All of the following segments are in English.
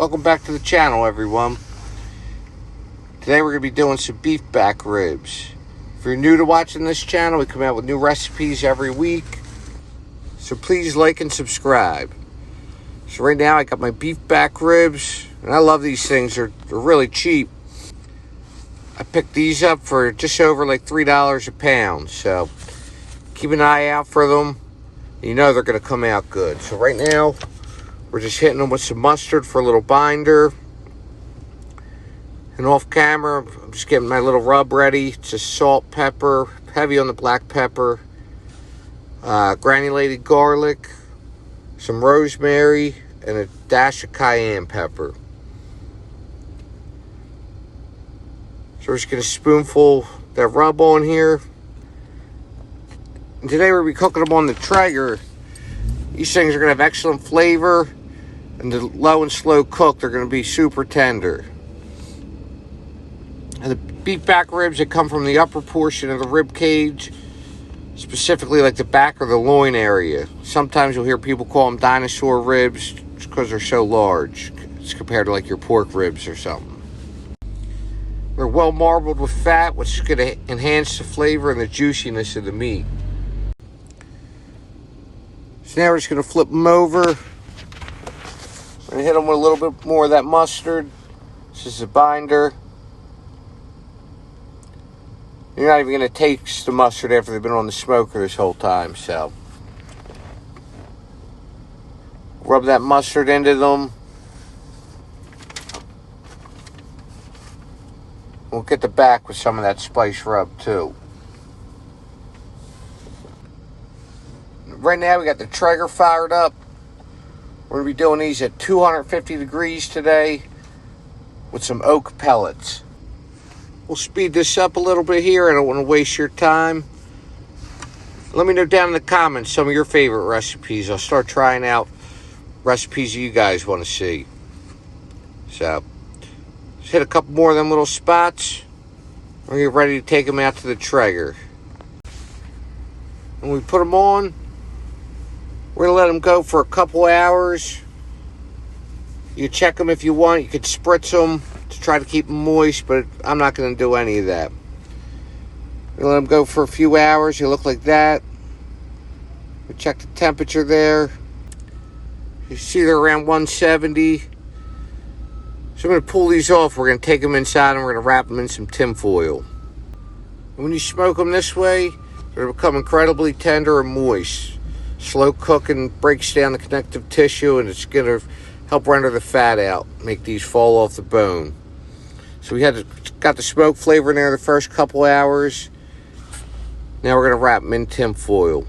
Welcome back to the channel, everyone. Today we're going to be doing some beef back ribs. If you're new to watching this channel, we come out with new recipes every week. So please like and subscribe. So right now I got my beef back ribs. And I love these things. They're really cheap. I picked these up for just over like $3 a pound. So keep an eye out for them. You know they're going to come out good. So right now we're just hitting them with some mustard for a little binder. And off camera, I'm just getting my little rub ready. It's just salt, pepper, heavy on the black pepper, granulated garlic, some rosemary, and a dash of cayenne pepper. So we're just going to spoonful that rub on here. And today we'll be cooking them on the Traeger. These things are going to have excellent flavor. And the low and slow cook, they're going to be super tender. And the beef back ribs that come from the upper portion of the rib cage, specifically like the back or the loin area. Sometimes you'll hear people call them dinosaur ribs because they're so large. It's compared to like your pork ribs or something. They're well marbled with fat, which is going to enhance the flavor and the juiciness of the meat. So now we're just going to flip them over. I'm going to hit them with a little bit more of that mustard. This is a binder. You're not even going to taste the mustard after they've been on the smoker this whole time. So rub that mustard into them. We'll get the back with some of that spice rub too. Right now we got the Traeger fired up. We're going to be doing these at 250 degrees today with some oak pellets. We'll speed this up a little bit here. I don't want to waste your time. Let me know down in the comments some of your favorite recipes. I'll start trying out recipes you guys want to see. So, just hit a couple more of them little spots. We're going to get ready to take them out to the Traeger. When we put them on, we're going to let them go for a couple hours. You check them if you want. You could spritz them to try to keep them moist, but I'm not going to do any of that. We're going to let them go for a few hours. You look like that. We check the temperature there. You see they're around 170. So I'm going to pull these off. We're going to take them inside and we're going to wrap them in some tin foil. And when you smoke them this way, they're going to become incredibly tender and moist. Slow cooking breaks down the connective tissue and it's going to help render the fat out, make these fall off the bone. So we got the smoke flavor in there the first couple hours. Now we're going to wrap them in tin foil.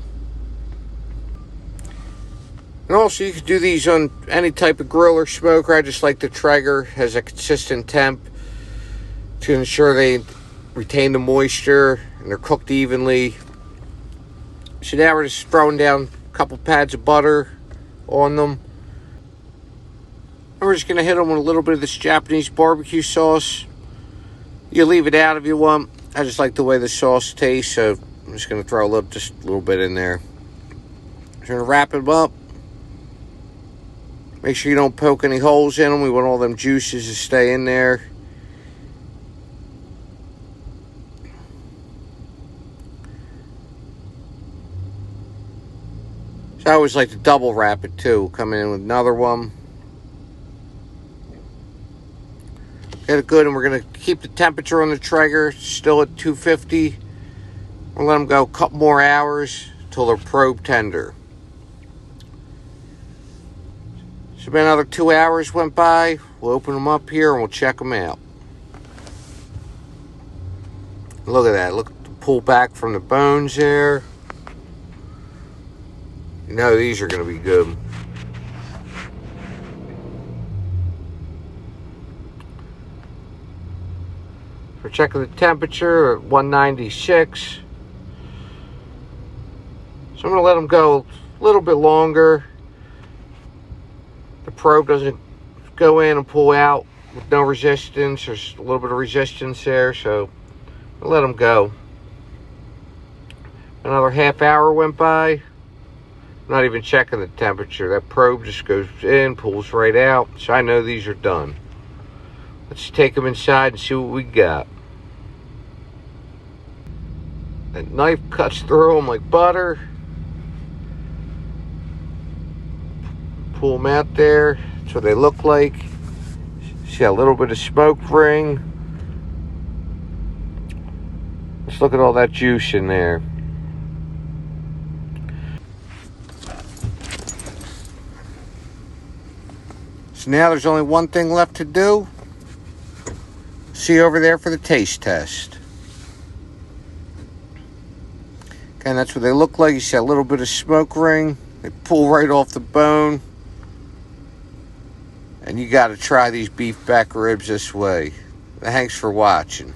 And also you can do these on any type of grill or smoker. I just like the Traeger has a consistent temp to ensure they retain the moisture and they're cooked evenly. So now we're just throwing down a couple pads of butter on them. And we're just going to hit them with a little bit of this Japanese barbecue sauce. You leave it out if you want. I just like the way the sauce tastes, so I'm just going to throw just a little bit in there. We're going to wrap them up. Make sure you don't poke any holes in them. We want all them juices to stay in there. So I always like to double wrap it too. Come in with another one. Get it good, and we're going to keep the temperature on the Traeger still at 250. We'll let them go a couple more hours until they're probe tender. So about another 2 hours went by. We'll open them up here and we'll check them out. Look at that. Look at the pull back from the bones there. You know these are going to be good. We're checking the temperature at 196. So I'm going to let them go a little bit longer. The probe doesn't go in and pull out with no resistance. There's a little bit of resistance there, so I'll let them go. Another half hour went by. I'm not even checking the temperature. That probe just goes in, pulls right out. So I know these are done. Let's take them inside and see what we got. That knife cuts through them like butter. Pull them out there. That's what they look like. See a little bit of smoke ring. Let's look at all that juice in there. So now there's only one thing left to do. See over there for the taste test. And that's what they look like. You see a little bit of smoke ring. They pull right off the bone. And you got to try these beef back ribs this way. Thanks for watching.